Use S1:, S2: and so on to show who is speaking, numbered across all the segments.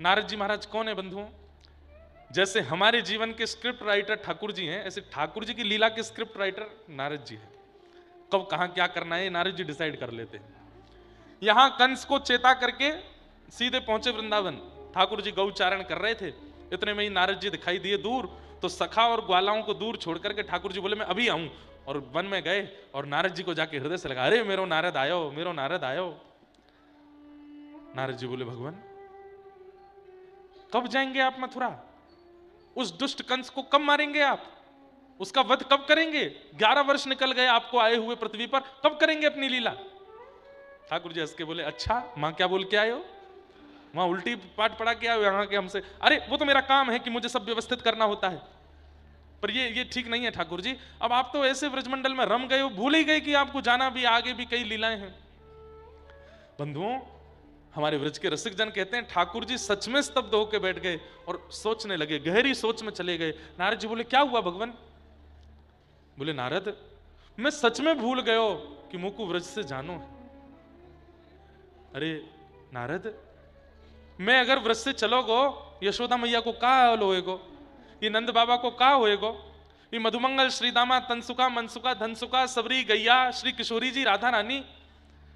S1: नारद जी महाराज कौन है बंधुओं? जैसे हमारे जीवन के स्क्रिप्ट राइटर ठाकुर जी हैं, ऐसे ठाकुर जी की लीला के स्क्रिप्ट राइटर नारद जी हैं। कब कहां क्या करना है नारद जी डिसाइड कर लेते हैं। यहां कंस को चेता करके सीधे पहुंचे वृंदावन। ठाकुर जी गौचारण कर रहे थे, इतने में ही नारद जी दिखाई दिए दूर। तो सखा और ग्वालाओं को दूर छोड़ करके ठाकुर जी बोले मैं अभी आऊं, और वन में गए और नारद जी को जाके हृदय से लगा, अरे मेरो नारद आयो, मेरो नारद आयो। नारद जी बोले भगवान कब जाएंगे आप मथुरा? उस दुष्ट कंस को कब मारेंगे आप? उसका वध कब करेंगे? 11 वर्ष निकल गए आपको आए हुए पृथ्वी पर, कब करेंगे अपनी लीला? ठाकुर जी हंस के बोले अच्छा मां क्या बोल के आए हो? वहां उल्टी पाठ पढ़ा के आए हो यहाँ के हमसे? अरे वो तो मेरा काम है कि मुझे सब व्यवस्थित करना होता है, पर ये ठीक नहीं है ठाकुर जी। अब आप तो ऐसे ब्रजमंडल में रम गए हो, भूल ही गए कि आपको जाना भी, आगे भी कई लीलाएं हैं। बंधुओं हमारे व्रज के रसिक जन कहते हैं ठाकुर जी सच में स्तब्ध होकर बैठ गए और सोचने लगे, गहरी सोच में चले गए। नारद जी बोले क्या हुआ भगवान? बोले नारद मैं सच में भूल गयो कि मुझको व्रज से जानो है। अरे नारद मैं अगर व्रज से चलोगो, यशोदा मैया को का हाल होएगो, ये नंद बाबा को का होएगो, ये मधुमंगल श्रीदामा तनसुका मनसुका धनसुका सबरी गैया श्री किशोरी जी राधा रानी,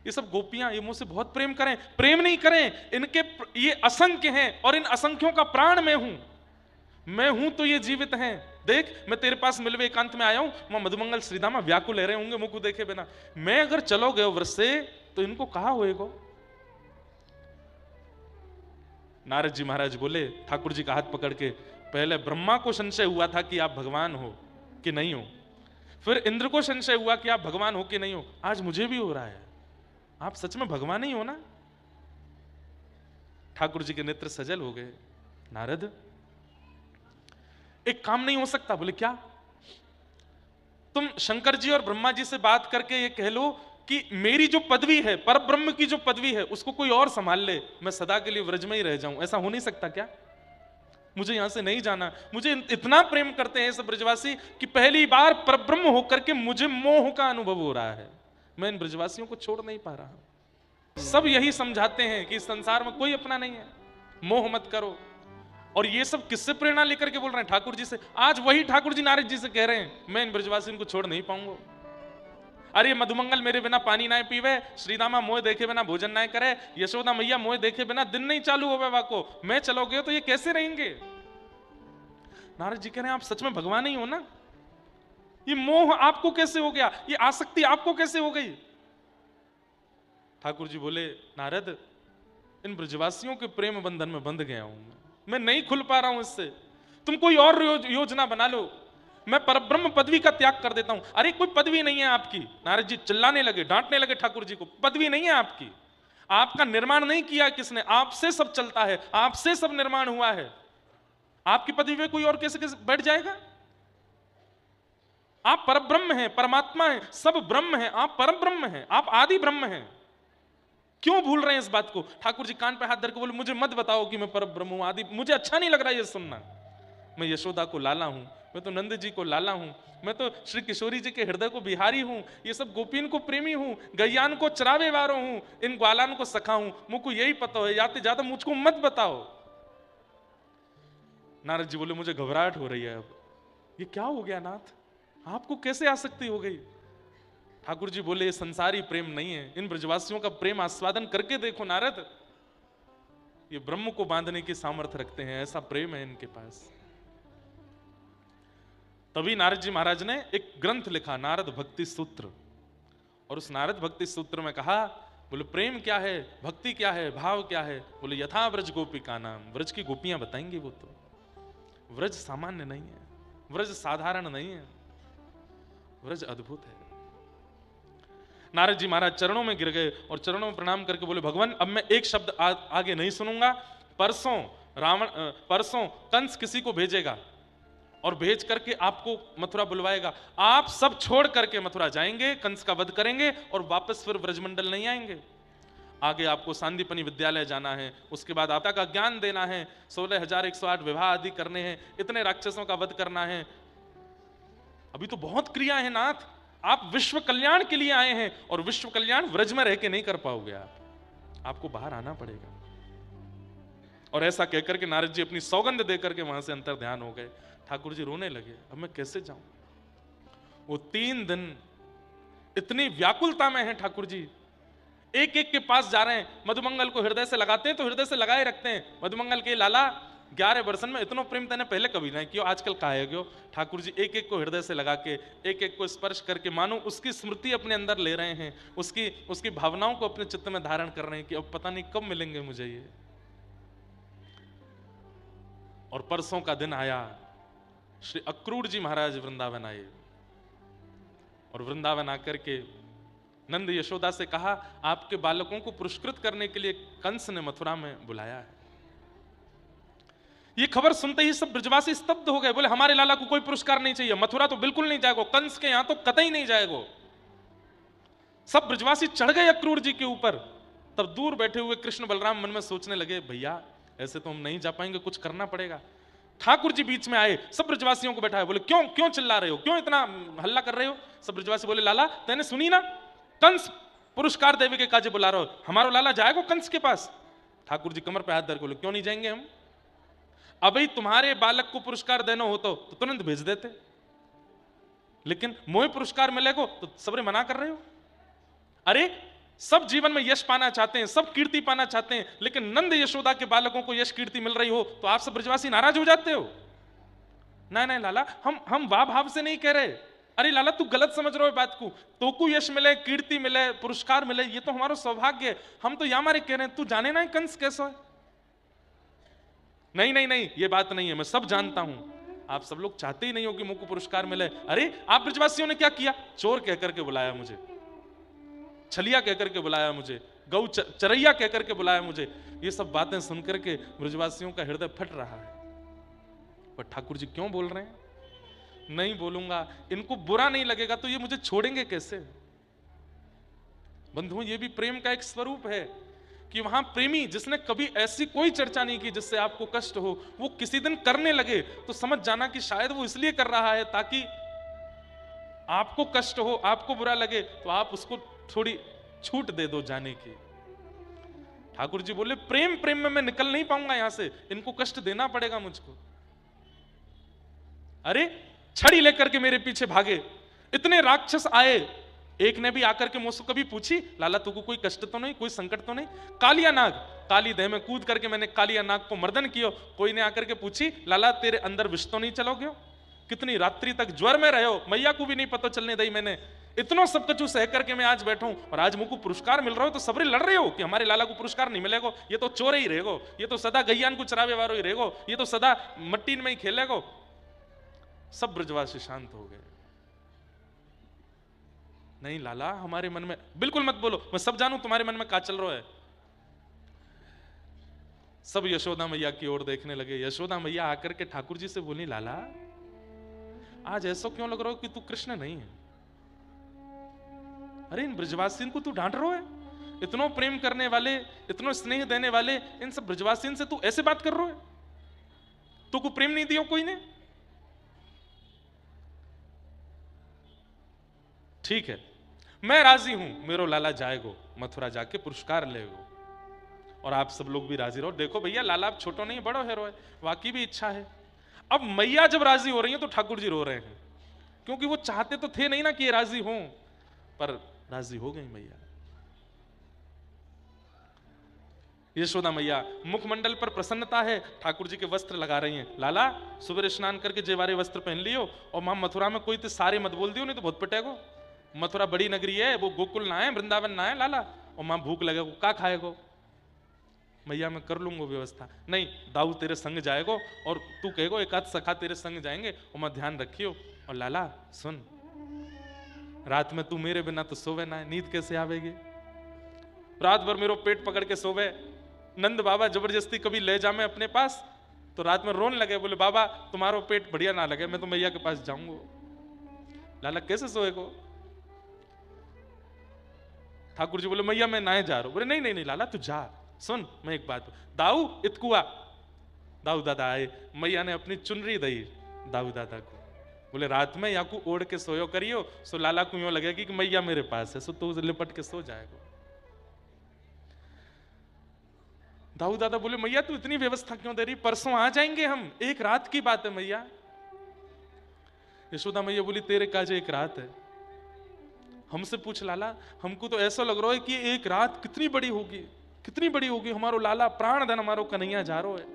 S1: ये सब गोपियां ये मुझसे बहुत प्रेम करें, प्रेम नहीं करें, इनके ये असंख्य हैं और इन असंख्यों का प्राण मैं हूं तो ये जीवित हैं। देख मैं तेरे पास मिलवे एकांत में आया हूं, वहां मधुमंगल श्रीदामा व्याकुल ले रहे होंगे मुझको देखे बिना, मैं अगर चलो गए व्रज से तो इनको कहा होएगो? नारद जी महाराज बोले ठाकुर जी का हाथ पकड़ के, पहले ब्रह्मा को संशय हुआ था कि आप भगवान हो कि नहीं हो, फिर इंद्र को संशय हुआ कि आप भगवान हो कि नहीं हो, आज मुझे भी हो रहा है, आप सच में भगवान ही हो ना? ठाकुर जी के नेत्र सजल हो गए। नारद एक काम नहीं हो सकता? बोले क्या? तुम शंकर जी और ब्रह्मा जी से बात करके ये कह लो कि मेरी जो पदवी है, परब्रह्म की जो पदवी है, उसको कोई और संभाल ले, मैं सदा के लिए व्रज में ही रह जाऊं। ऐसा हो नहीं सकता क्या? मुझे यहां से नहीं जाना। मुझे इतना प्रेम करते हैं सब ब्रजवासी कि पहली बार परब्रह्म होकर के मुझे मोह का अनुभव हो रहा है, मैं इन ब्रजवासियों को छोड़ नहीं पा रहा। सब यही समझाते हैं कि इस संसार में कोई अपना नहीं है, मोह मत करो। और ये सब किससे प्रेरणा लेकर के बोल रहे हैं? ठाकुर जी से। आज वही ठाकुर जी नारद जी से कह रहे हैं मैं इन ब्रजवासियों को छोड़ नहीं पाऊंगा। अरे मधुमंगल मेरे बिना पानी ना पीवे, श्रीदामा मोह देखे बिना भोजन ना करे, यशोदा मैया मोह देखे बिना दिन नहीं चालू होवे वाको, मैं चलोगे तो ये कैसे रहेंगे? नारद जी कह रहे हैं आप सच में भगवान ही हो ना? ये मोह आपको कैसे हो गया? ये आसक्ति आपको कैसे हो गई? ठाकुर जी बोले नारद इन ब्रजवासियों के प्रेम बंधन में बंध गया हूं मैं नहीं खुल पा रहा हूं इससे। तुम कोई और योजना बना लो, मैं परब्रह्म पदवी का त्याग कर देता हूं। अरे कोई पदवी नहीं है आपकी। नारद जी चिल्लाने लगे, डांटने लगे ठाकुर जी को, पदवी नहीं है आपकी, आपका निर्माण नहीं किया किसने, आपसे सब चलता है, आपसे सब निर्माण हुआ है, आपकी पदवी में कोई और कैसे कैसे बैठ जाएगा? आप परब्रह्म हैं, परमात्मा हैं, सब ब्रह्म हैं, आप परब्रह्म हैं, आप आदि ब्रह्म हैं। क्यों भूल रहे हैं इस बात को? ठाकुर जी कान पे हाथ धर के बोले मुझे मत बताओ कि मैं परब्रह्म हूं, आदि, मुझे अच्छा नहीं लग रहा ये सुनना। मैं यशोदा को लाला हूं, मैं तो नंद जी को लाला हूं, मैं तो श्री किशोरी जी के हृदय को बिहारी हूं, ये सब गोपीन को प्रेमी हूं, गैयान को चरावे वारो हूं, इन ग्वालान को सखा हूं, मुझको यही पता है, जाते जाते मुझको मत बताओ। नारद जी बोले मुझे घबराहट हो रही है अब, ये क्या हो गया नाथ, आपको कैसे आसक्ति हो गई? ठाकुर जी बोले संसारी प्रेम नहीं है, इन ब्रजवासियों का प्रेम आस्वादन करके देखो नारद, ये ब्रह्म को बांधने की सामर्थ्य रखते हैं, ऐसा प्रेम है इनके पास। तभी नारद जी महाराज ने एक ग्रंथ लिखा, नारद भक्ति सूत्र, और उस नारद भक्ति सूत्र में कहा, बोले प्रेम क्या है, भक्ति क्या है, भाव क्या है? बोले यथा व्रज गोपी का नाम, व्रज की गोपियां बताएंगे। वो तो व्रज सामान्य नहीं है, व्रज साधारण नहीं है, व्रज अद्भुत है। नारद जी महाराज चरणों में गिर गए और चरणों में प्रणाम करके बोले भगवान अब मैं एक शब्द आगे नहीं सुनूंगा। परसों कंस किसी को भेजेगा और भेज करके आपको मथुरा बुलवाएगा, आप सब छोड़ करके मथुरा जाएंगे, कंस का वध करेंगे और वापस फिर ब्रजमंडल नहीं आएंगे। आगे आपको सांदीपनि विद्यालय जाना है, उसके बाद आपदा का ज्ञान देना है, 16,108 विवाह आदि करने हैं, इतने राक्षसों का वध करना है, अभी तो बहुत क्रिया है नाथ। आप विश्व कल्याण के लिए आए हैं और विश्व कल्याण व्रज में रह के नहीं कर पाओगे, आपको बाहर आना पड़ेगा। और ऐसा कहकर के नारद जी अपनी सौगंध देकर के वहां से अंतर ध्यान हो गए। ठाकुर जी रोने लगे, अब मैं कैसे जाऊं। वो 3 दिन इतनी व्याकुलता में है ठाकुर जी, एक एक के पास जा रहे हैं, मधुमंगल को हृदय से लगाते हैं तो हृदय से लगाए रखते हैं। मधुमंगल के लाला 11 वर्षन में इतना प्रेम तने पहले कभी नहीं किया, आजकल काहे क्यों। ठाकुर जी एक एक को हृदय से लगा के, एक एक को स्पर्श करके मानो उसकी स्मृति अपने अंदर ले रहे हैं, उसकी भावनाओं को अपने चित्त में धारण कर रहे हैं कि अब पता नहीं कब मिलेंगे मुझे ये। और परसों का दिन आया, श्री अक्रूर जी महाराज वृंदावन आए और वृंदावन आकर के नंद यशोदा से कहा, आपके बालकों को पुरस्कृत करने के लिए कंस ने मथुरा में बुलाया है। ये खबर सुनते ही सब ब्रजवासी स्तब्ध हो गए, बोले हमारे लाला को कोई पुरस्कार नहीं चाहिए, मथुरा तो बिल्कुल नहीं जाएगा, कंस के यहां तो कतई नहीं जाएगा। सब ब्रजवासी चढ़ गए अक्रूर जी के ऊपर। तब दूर बैठे हुए कृष्ण बलराम मन में सोचने लगे, भैया ऐसे तो हम नहीं जा पाएंगे, कुछ करना पड़ेगा। ठाकुर जी बीच में आए, सब ब्रजवासियों को बैठाए, बोले क्यों क्यों चिल्ला रहे हो, क्यों इतना हल्ला कर रहे हो। सब ब्रजवासी बोले, लाला तैने सुनी ना, कंस पुरस्कार देवे के काजे बुला रहे हो, हमारा लाला जाएगा कंस के पास। ठाकुर जी कमर पे हाथ धर के बोले, क्यों नहीं जाएंगे हम, अभी तुम्हारे बालक को पुरस्कार देना हो तो तुरंत भेज देते, लेकिन मोहे पुरस्कार मिलेगा तो सबरे मना कर रहे हो। अरे सब जीवन में यश पाना चाहते हैं, सब कीर्ति पाना चाहते हैं, लेकिन नंद यशोदा के बालकों को यश कीर्ति मिल रही हो तो आप सब ब्रजवासी नाराज हो जाते हो। नहीं नहीं लाला, हम वाह भाव से नहीं कह रहे। अरे लाला तू गलत समझ रहे हो बात को, तो को यश मिले, कीर्ति मिले, पुरस्कार मिले, ये तो हमारा सौभाग्य है, हम तो या मारे कह रहे हैं, तू जाने ना कंस कैसा है। नहीं नहीं नहीं, ये बात नहीं है, मैं सब जानता हूं, आप सब लोग चाहते ही नहीं हो कि मुझको पुरस्कार मिले। अरे आप ब्रजवासियों ने क्या किया, चोर कहकर के बुलाया मुझे, छलिया कहकर के बुलाया मुझे, गौ चरैया कहकर के बुलाया मुझे। ये सब बातें सुनकर के ब्रजवासियों का हृदय फट रहा है। पर ठाकुर जी क्यों बोल रहे हैं, नहीं बोलूंगा, इनको बुरा नहीं लगेगा तो ये मुझे छोड़ेंगे कैसे। बंधुओं, ये भी प्रेम का एक स्वरूप है कि वहां प्रेमी जिसने कभी ऐसी कोई चर्चा नहीं की जिससे आपको कष्ट हो, वो किसी दिन करने लगे तो समझ जाना कि शायद वो इसलिए कर रहा है ताकि आपको कष्ट हो, आपको बुरा लगे तो आप उसको थोड़ी छूट दे दो जाने की। ठाकुर जी बोले, प्रेम प्रेम में मैं निकल नहीं पाऊंगा यहां से, इनको कष्ट देना पड़ेगा मुझको। अरे छड़ी लेकर के मेरे पीछे भागे, इतने राक्षस आए, एक ने भी आकर के मुझसे कभी पूछी, लाला तुमको कोई कष्ट तो नहीं, कोई संकट तो नहीं। कालिया नाग, काली देह में कूद करके मैंने कालिया नाग को मर्दन किया, कोई ने आकर के पूछी, लाला तेरे अंदर विष तो नहीं चलोगे। कितनी रात्रि तक ज्वर में रहे हो, मैया को भी नहीं पता चलने दी मैंने, इतना सब कुछ सह करके मैं आज बैठा हूं और आज मुझको पुरस्कार मिल रहा हो तो सबरे लड़ रहे हो कि हमारे लाला को पुरस्कार नहीं मिलेगा, ये तो चोर ही रहेगो, ये तो सदा गैयान को चरावे वालो ही रहेगो, ये तो सदा मट्टी में ही खेलेगो। सब ब्रजवासी शांत हो गए। नहीं लाला, हमारे मन में, बिल्कुल मत बोलो, मैं सब जानू तुम्हारे मन में क्या चल रहा है। सब यशोदा मैया की ओर देखने लगे। यशोदा मैया आकर के ठाकुर जी से बोली, लाला आज ऐसा क्यों लग रहा हो कि तू कृष्ण नहीं है। अरे इन ब्रजवासियों को तू डांट रहा है, इतना प्रेम करने वाले, इतना स्नेह देने वाले इन सब ब्रजवासियों से तू ऐसे बात कर रहा है, तू को प्रेम नहीं दियो कोई ने। ठीक है, मैं राजी हूं, मेरो लाला जाएगो मथुरा जाके पुरस्कार लेगो, और आप सब लोग भी राजी रहो। देखो भैया, लाला आप छोटो नहीं बड़ो है, रोए वाकई भी इच्छा है। अब मैया जब राजी हो रही है तो ठाकुर जी रो रहे हैं, क्योंकि वो चाहते तो थे नहीं ना कि ये राजी हों, पर राजी हो गई मैया। यशोदा मैया मुखमंडल पर प्रसन्नता है, ठाकुर जी के वस्त्र लगा रही हैं। लाला सुबह स्नान करके जेवारे वस्त्र पहन लियो, और मां मथुरा में कोई तो सारे मत बोल दियो, नहीं तो बहुत पिटेगो। मथुरा बड़ी नगरी है, वो गोकुल ना है, वृंदावन ना है लाला, और मां भूख लगेगो का खाएगो। मैया मैं कर लूंगा व्यवस्था। नहीं, दाऊ तेरे संग जाएगो, और तू कहेगो एक आध सखा तेरे संग जाएंगे, और मैं ध्यान रखियो। और लाला सुन, रात में तू मेरे बिना तो सोवे ना है, नींद कैसे आवेगी। रात भर मेरो पेट पकड़ के सोवे, नंद बाबा जबरदस्ती कभी ले जा मैं अपने पास तो रात में रोने लगे, बोले बाबा तुम्हारो पेट बढ़िया ना लगे, मैं तो मैया के पास जाऊंगा। लाला कैसे सोएगो। ठाकुर जी बोले, मैया मैं ना जा रहा हूं। बोले नहीं नहीं नहीं लाला तू जा। सुन मैं एक बात, दाऊ इतकुआ, दाऊ दादा आए, मैया ने अपनी चुनरी दी दाऊ दादा को, बोले रात में या को ओढ़ के सोयो करियो, सो लाला को यूं लगेगी कि मैया मेरे पास है, सो तो लिपट के सो जाएगा। दाऊ दादा बोले मैया तू इतनी व्यवस्था क्यों दे रही, परसों आ जाएंगे हम, एक रात की बात है मैया। यशोदा मैया बोली तेरे काज एक रात है, हमसे पूछ लाला, हमको तो ऐसा लग रहा है कि एक रात कितनी बड़ी होगी, कितनी बड़ी होगी, हमारो लाला प्राण धन हमारो कन्हैया जा रो है।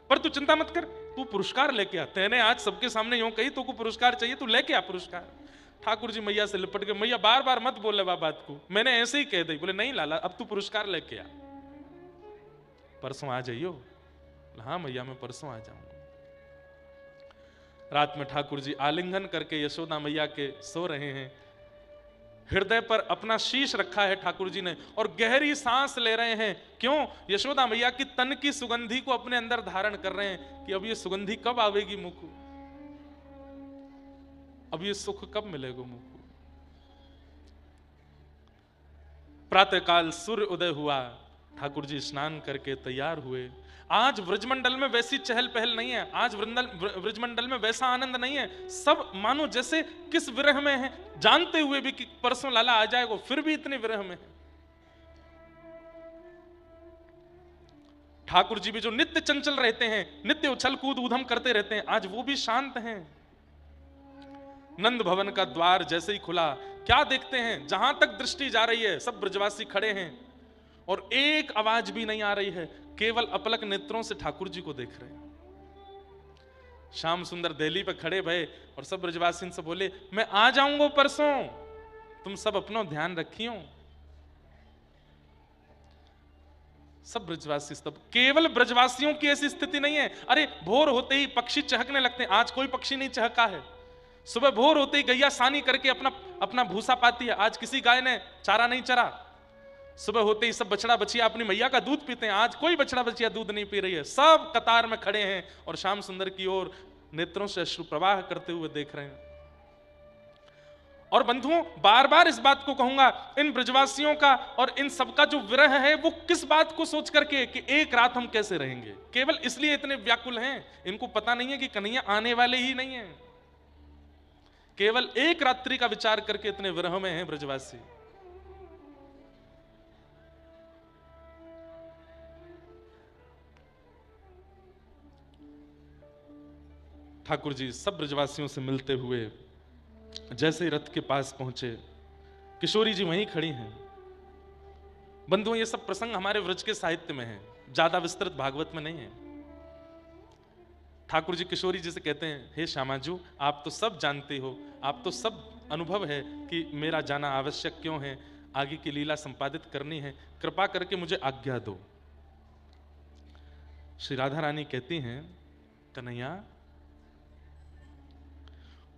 S1: पर तू चिंता मत कर, तू पुरस्कार लेके आ, तेने आज सबके सामने यूं कही, तो को पुरस्कार चाहिए, तू लेके आ पुरस्कार। ठाकुर जी मैया से लिपट गए, मैया बार बार मत बोले बात को, मैंने ऐसे ही कह दी। बोले नहीं लाला अब तू पुरस्कार लेके आ, परसों आ जाइयो। हाँ मैया मैं परसों आ जाऊंगा। रात में ठाकुर जी आलिंगन करके यशोदा मैया के सो रहे हैं, हृदय पर अपना शीश रखा है ठाकुर जी ने और गहरी सांस ले रहे हैं। क्यों? यशोदा मैया की तन की सुगंधी को अपने अंदर धारण कर रहे हैं कि अब ये सुगंधी कब आवेगी मुख को, अब ये सुख कब मिलेगा मुख को। प्रातःकाल सूर्य उदय हुआ, ठाकुर जी स्नान करके तैयार हुए। आज व्रजमंडल में वैसी चहल पहल नहीं है, आज व्रजमंडल में वैसा आनंद नहीं है। सब मानो जैसे किस विरह में है, जानते हुए भी कि परसों लाला आ जाएगा, फिर भी इतने विरह में है। ठाकुर जी भी जो नित्य चंचल रहते हैं, नित्य उछल कूद ऊधम करते रहते हैं, आज वो भी शांत हैं। नंद भवन का द्वार जैसे ही खुला, क्या देखते हैं, जहां तक दृष्टि जा रही है सब ब्रजवासी खड़े हैं और एक आवाज भी नहीं आ रही है, केवल अपलक नेत्रों से ठाकुर जी को देख रहे हैं। श्याम सुंदर देहली पे खड़े भये और सब ब्रजवासी से बोले मैं आ जाऊंगा परसों, तुम सब अपना ध्यान रखियो। सब ब्रजवासी, सब केवल ब्रजवासियों की ऐसी स्थिति नहीं है। अरे भोर होते ही पक्षी चहकने लगते हैं, आज कोई पक्षी नहीं चहका है। सुबह भोर होते ही गैया सानी करके अपना भूसा पाती है, आज किसी गाय ने चारा नहीं चरा। सुबह होते ही सब बछड़ा बछिया अपनी मैया का दूध पीते हैं, आज कोई बछड़ा बछिया दूध नहीं पी रही है। सब कतार में खड़े हैं और श्याम सुंदर की ओर नेत्रों से अश्रु प्रवाह करते हुए देख रहे हैं। और बंधुओं बार बार इस बात को कहूंगा, इन ब्रजवासियों का और इन सबका जो विरह है वो किस बात को सोच करके कि एक रात हम कैसे रहेंगे, केवल इसलिए इतने व्याकुल हैं। इनको पता नहीं है कि कन्हैया आने वाले ही नहीं है, केवल एक रात्रि का विचार करके इतने विरह में हैं ब्रजवासी। ठाकुर जी सब ब्रजवासियों से मिलते हुए जैसे ही रथ के पास पहुंचे, किशोरी जी वहीं खड़ी हैं। बंधुओं ये सब प्रसंग हमारे व्रज के साहित्य में है, ज्यादा विस्तृत भागवत में नहीं है। ठाकुर जी किशोरी जी से कहते हैं हे श्यामाजू, आप तो सब जानते हो, आप तो सब अनुभव है कि मेरा जाना आवश्यक क्यों है, आगे की लीला संपादित करनी है, कृपा करके मुझे आज्ञा दो। श्री राधा रानी कहती हैं कन्हैया,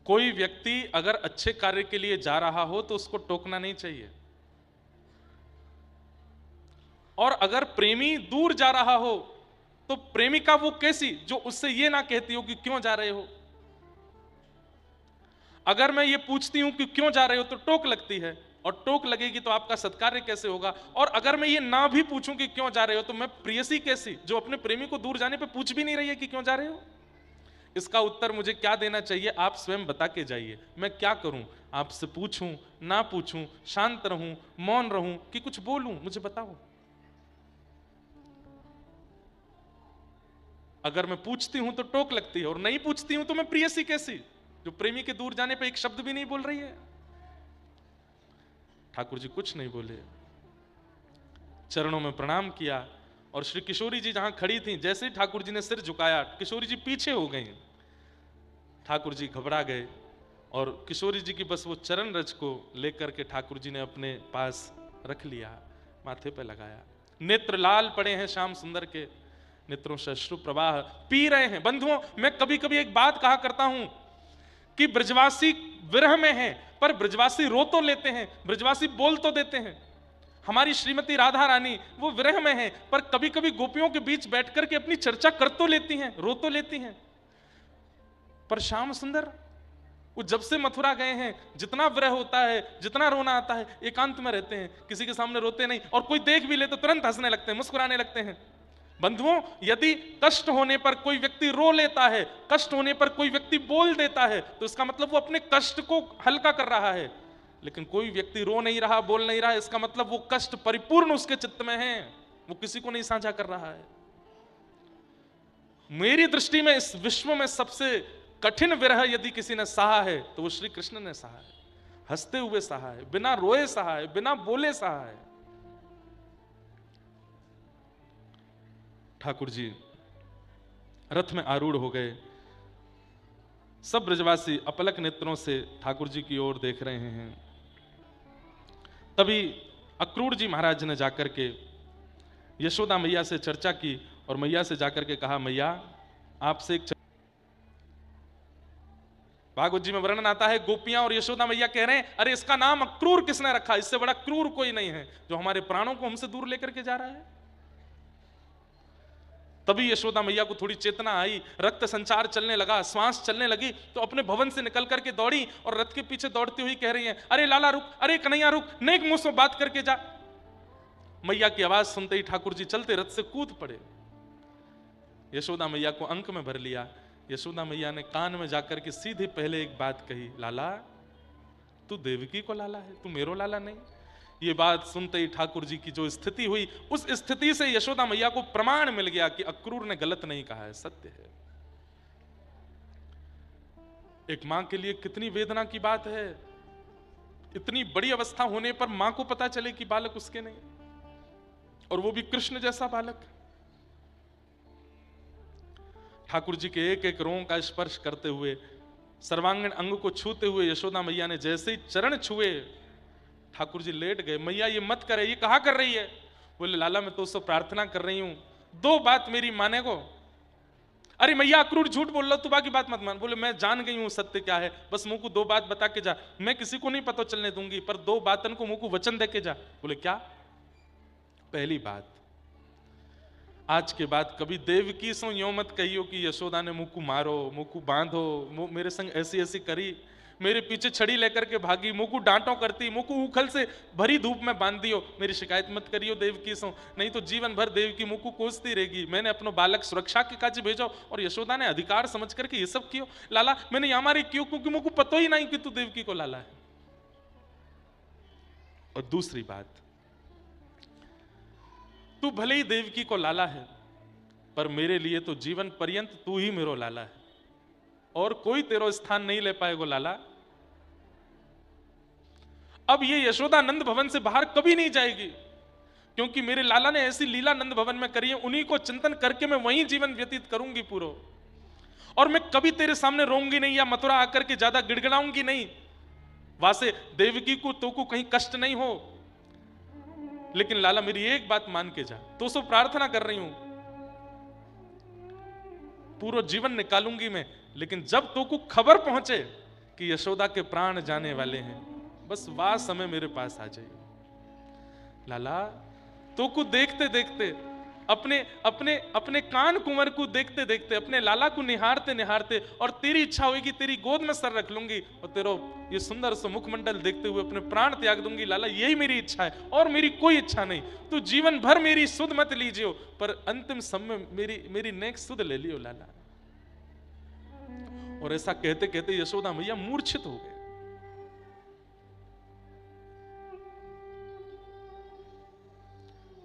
S1: कोई व्यक्ति अगर अच्छे कार्य के लिए जा रहा हो तो उसको टोकना नहीं चाहिए, और अगर प्रेमी दूर जा रहा हो तो प्रेमिका वो कैसी जो उससे ये ना कहती हो कि क्यों जा रहे हो। अगर मैं ये पूछती हूं कि क्यों जा रहे हो तो टोक लगती है, और टोक लगेगी तो आपका सत्कार्य कैसे होगा। और अगर मैं ये ना भी पूछूं कि क्यों जा रहे हो तो मैं प्रेयसी कैसी जो अपने प्रेमी को दूर जाने पे पूछ भी नहीं रही है कि क्यों जा रहे हो। इसका उत्तर मुझे क्या देना चाहिए आप स्वयं बता के जाइए। मैं क्या करूं, आपसे पूछूं ना पूछूं, शांत रहूं मौन रहूं कि कुछ बोलूं, मुझे बताओ। अगर मैं पूछती हूं तो टोक लगती है, और नहीं पूछती हूं तो मैं प्रेयसी कैसी जो प्रेमी के दूर जाने पे एक शब्द भी नहीं बोल रही है। ठाकुर जी कुछ नहीं बोले, चरणों में प्रणाम किया, और श्री किशोरी जी जहां खड़ी थी, जैसे ही ठाकुर जी ने सिर झुकाया किशोरी जी पीछे हो गई। ठाकुर जी घबरा गए और किशोरी जी की बस वो चरण रज को लेकर के ठाकुर जी ने अपने पास रख लिया, माथे पे लगाया। नेत्र लाल पड़े हैं श्याम सुंदर के, नेत्रों से अश्रु प्रवाह पी रहे हैं। बंधुओं मैं कभी कभी एक बात कहा करता हूं कि ब्रजवासी विरह में हैं, पर ब्रजवासी रो तो लेते हैं, ब्रजवासी बोल तो देते हैं। हमारी श्रीमती राधा रानी वो विरह में है, पर कभी कभी गोपियों के बीच बैठकर के अपनी चर्चा कर तो लेती हैं, रो तो लेती हैं। पर श्याम सुंदर वो जब से मथुरा गए हैं, जितना विरह होता है, जितना रोना आता है, एकांत में रहते हैं, किसी के सामने रोते नहीं, और कोई देख भी ले तो तुरंत हंसने लगते हैं, मुस्कुराने लगते हैं। बंधुओं यदि कष्ट होने पर कोई व्यक्ति रो लेता है, कष्ट होने पर कोई व्यक्ति बोल देता है, तो इसका मतलब वो अपने कष्ट को हल्का कर रहा है। लेकिन कोई व्यक्ति रो नहीं रहा, बोल नहीं रहा, इसका मतलब वो कष्ट परिपूर्ण उसके चित्त में है। वो किसी को नहीं साझा कर रहा है। मेरी दृष्टि में इस विश्व में सबसे कठिन विरह यदि किसी ने सहा है तो वो श्री कृष्ण ने सहा है। हंसते हुए सहा है, बिना रोए सहा है, बिना बोले सहा है। ठाकुर जी रथ में आरूढ़ हो गए। सब ब्रजवासी अपलक नेत्रों से ठाकुर जी की ओर देख रहे हैं। तभी अक्रूर जी महाराज ने जाकर के यशोदा मैया से चर्चा की और मैया से जाकर के कहा, मैया आपसे एक भागवत जी में वर्णन आता है, गोपियां और यशोदा मैया कह रहे हैं, अरे इसका नाम अक्रूर किसने रखा? इससे बड़ा क्रूर कोई नहीं है जो हमारे प्राणों को हमसे दूर लेकर के जा रहा है। तभी यशोदा मैया को थोड़ी चेतना आई, रक्त संचार चलने लगा, श्वास चलने लगी, तो अपने भवन से निकल करके दौड़ी और रथ के पीछे दौड़ती हुई कह रही है, अरे लाला रुक, अरे कन्हैया रुक, नेक मुंह से बात करके जा। मैया की आवाज सुनते ही ठाकुर जी चलते रथ से कूद पड़े। यशोदा मैया को अंक में भर लिया। यशोदा मैया ने कान में जाकर के सीधे पहले एक बात कही, लाला तू देवकी को लाला है, तू मेरो लाला नहीं। ये बात सुनते ही ठाकुर जी की जो स्थिति हुई, उस स्थिति से यशोदा मैया को प्रमाण मिल गया कि अक्रूर ने गलत नहीं कहा है, सत्य है। एक मां के लिए कितनी वेदना की बात है, इतनी बड़ी अवस्था होने पर मां को पता चले कि बालक उसके नहीं, और वो भी कृष्ण जैसा बालक। ठाकुर जी के एक एक रों का स्पर्श करते हुए, सर्वांगीण अंग को छूते हुए यशोदा मैया ने जैसे ही चरण छुए, ठाकुर जी लेट गए। मैया ये मत करे, ये कहा कर रही है? बोले लाला मैं तो उससे प्रार्थना कर रही हूं, दो बात मेरी माने को। अरे मैया अक्रूर झूठ बोल रहा, तू बाकी बात मत मान। बोले मैं जान गई हूं सत्य क्या है, बस मुंह को दो बात बता के जा, मैं किसी को नहीं पता चलने दूंगी, पर दो बातन को मुंह को वचन दे के जा। बोले क्या? पहली बात, आज के बाद कभी देवकी सो यो मत कहियो कि यशोदा ने मुंह को मारो, मुंह को बांधो, मेरे संग ऐसी ऐसी करी, मेरे पीछे छड़ी लेकर के भागी, मुंह को डांटो करती, मुंह को उखल से भरी धूप में बांध दियो, मेरी शिकायत मत करियो देवकी सो, नहीं तो जीवन भर देवकी मुंह को कोसती रहेगी। मैंने अपनो बालक सुरक्षा के काज भेजो और यशोदा ने अधिकार समझ करके ये सब कियो। लाला मैंने यहाँ मारी क्यों? क्योंकि मुंह को पता ही नहीं कि तू देवकी को लाला है। और दूसरी बात, तू भले ही देवकी को लाला है, पर मेरे लिए तो जीवन पर्यंत तू ही मेरो लाला है, और कोई तेरो स्थान नहीं ले पाएगा लाला। अब ये यशोदा नंद भवन से बाहर कभी नहीं जाएगी, क्योंकि मेरे लाला ने ऐसी लीला नंद भवन में करी है, उन्हीं को चिंतन करके मैं वहीं जीवन व्यतीत करूंगी पूरा। और मैं कभी तेरे सामने रोऊंगी नहीं, या मथुरा आकर के ज्यादा गिड़गिड़ाऊंगी नहीं, वासे देवकी को तो को कहीं कष्ट नहीं हो। लेकिन लाला मेरी एक बात मान के जा, तो सो प्रार्थना कर रही हूं, पूरा जीवन निकालूंगी मैं, लेकिन जब तो को खबर पहुंचे कि यशोदा के प्राण जाने वाले हैं, बस वह समय मेरे पास आ जाइए। लाला तो को देखते देखते, अपने अपने अपने कान कुंवर को देखते देखते, अपने लाला को निहारते निहारते, और तेरी इच्छा होगी तेरी गोद में सर रख लूंगी और तेरो ये सुंदर सा मुखमंडल देखते हुए अपने प्राण त्याग दूंगी। लाला यही मेरी इच्छा है, और मेरी कोई इच्छा नहीं। तू जीवन भर मेरी सुध मत लीजियो, पर अंतिम समय मेरी नेक सुध ले लियो लाला। और ऐसा कहते कहते यशोदा मैया मूर्छित हो गए।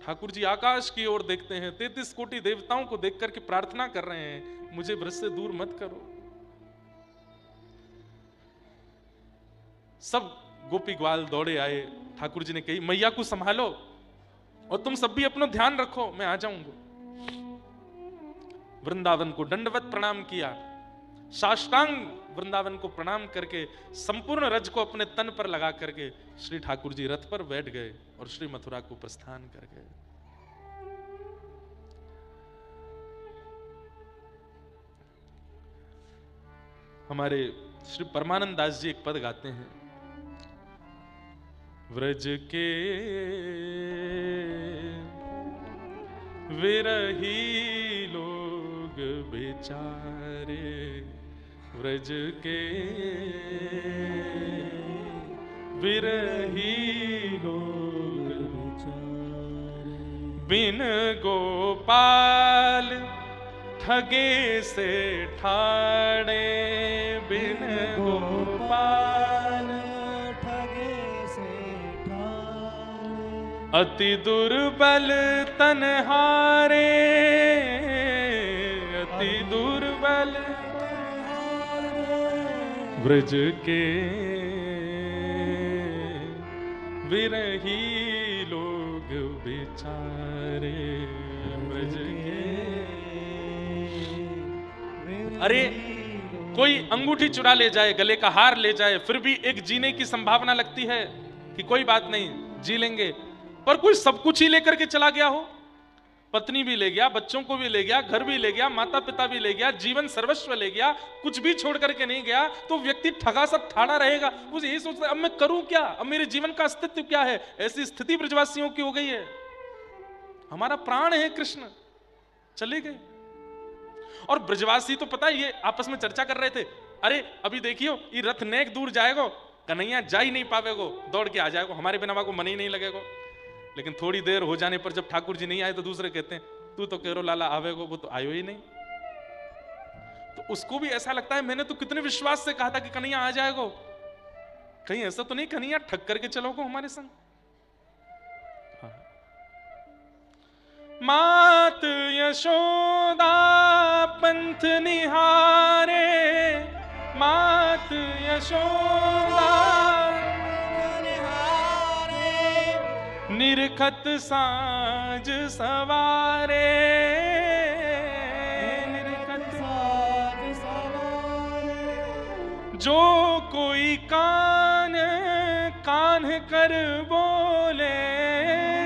S1: ठाकुर जी आकाश की ओर देखते हैं, 33 कोटि देवताओं को देख करके प्रार्थना कर रहे हैं, मुझे ब्रज से दूर मत करो। सब गोपी ग्वाल दौड़े आए। ठाकुर जी ने कही मैया को संभालो और तुम सब भी अपना ध्यान रखो, मैं आ जाऊंगा। वृंदावन को दंडवत प्रणाम किया, साष्टांग वृंदावन को प्रणाम करके संपूर्ण रज को अपने तन पर लगा करके श्री ठाकुर जी रथ पर बैठ गए और श्री मथुरा को प्रस्थान कर गए। हमारे श्री परमानंद दास जी एक पद गाते हैं, व्रज के विरही लोग बेचारे, व्रज के विरही लोग बेचारे, बिन गोपाल ठगे से ठाणे, बिन गोपाल ठगे से ठाणे, अति दुर्बल तन्हारे, अति दुर्बल ब्रज के विरही लोग बेचारे, ब्रज के। अरे कोई अंगूठी चुरा ले जाए, गले का हार ले जाए, फिर भी एक जीने की संभावना लगती है कि कोई बात नहीं, जी लेंगे। पर कोई सब कुछ ही लेकर के चला गया हो, पत्नी भी ले गया, बच्चों को भी ले गया, घर भी ले गया, माता पिता भी ले गया, जीवन सर्वस्व ले गया, कुछ भी छोड़ करके नहीं गया, तो व्यक्ति ठगा सब ठाड़ा रहेगा। वो यही सोचता है अब मैं करूं क्या, अब मेरे जीवन का अस्तित्व क्या है। ऐसी स्थिति ब्रजवासियों की हो गई है। हमारा प्राण है कृष्ण, चले गए। और ब्रजवासी तो पता है, ये आपस में चर्चा कर रहे थे, अरे अभी देखियो ये रथ नेक दूर जाएगो, कन्हैया जा ही नहीं पावेगो, दौड़ के आ जाएगो, हमारे बिना को मन ही नहीं लगेगो। लेकिन थोड़ी देर हो जाने पर जब ठाकुर जी नहीं आए तो दूसरे कहते हैं तू तो कह रो लाला आवेगो, वो तो आयो ही नहीं। तो उसको भी ऐसा लगता है मैंने तो कितने विश्वास से कहा था कि कन्हैया आ जाएगो, कहीं ऐसा तो नहीं कन्हैया ठग करके चलोगो हमारे संग। हाँ। मात यशोदा पंथ निहारे, मात यशोदा निरखत साज सवारे, निरखत साज सवारे। जो कोई कान कान कर बोले,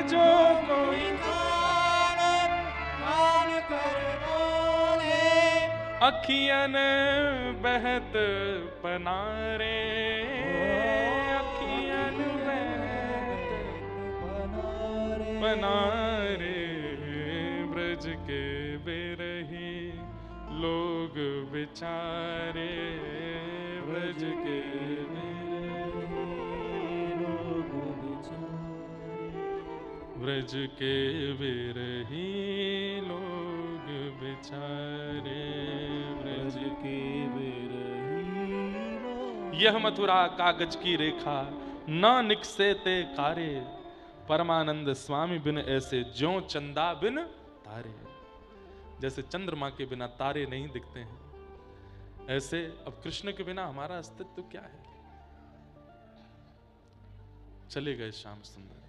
S1: जो कोई कान कान कर बोले, अखियन बहत पनारे, अखियन बनारे, ब्रज के बेरही लोग बेचारे, ब्रज के लोग बेचारे, ब्रज के बेरही लोग बेचारे, ब्रज के बेरही। यह मथुरा कागज की रेखा न निकसेते कारे, परमानंद स्वामी बिन ऐसे ज्यों चंदा बिन तारे। जैसे चंद्रमा के बिना तारे नहीं दिखते हैं, ऐसे अब कृष्ण के बिना हमारा अस्तित्व क्या है। चले गए श्याम सुंदर।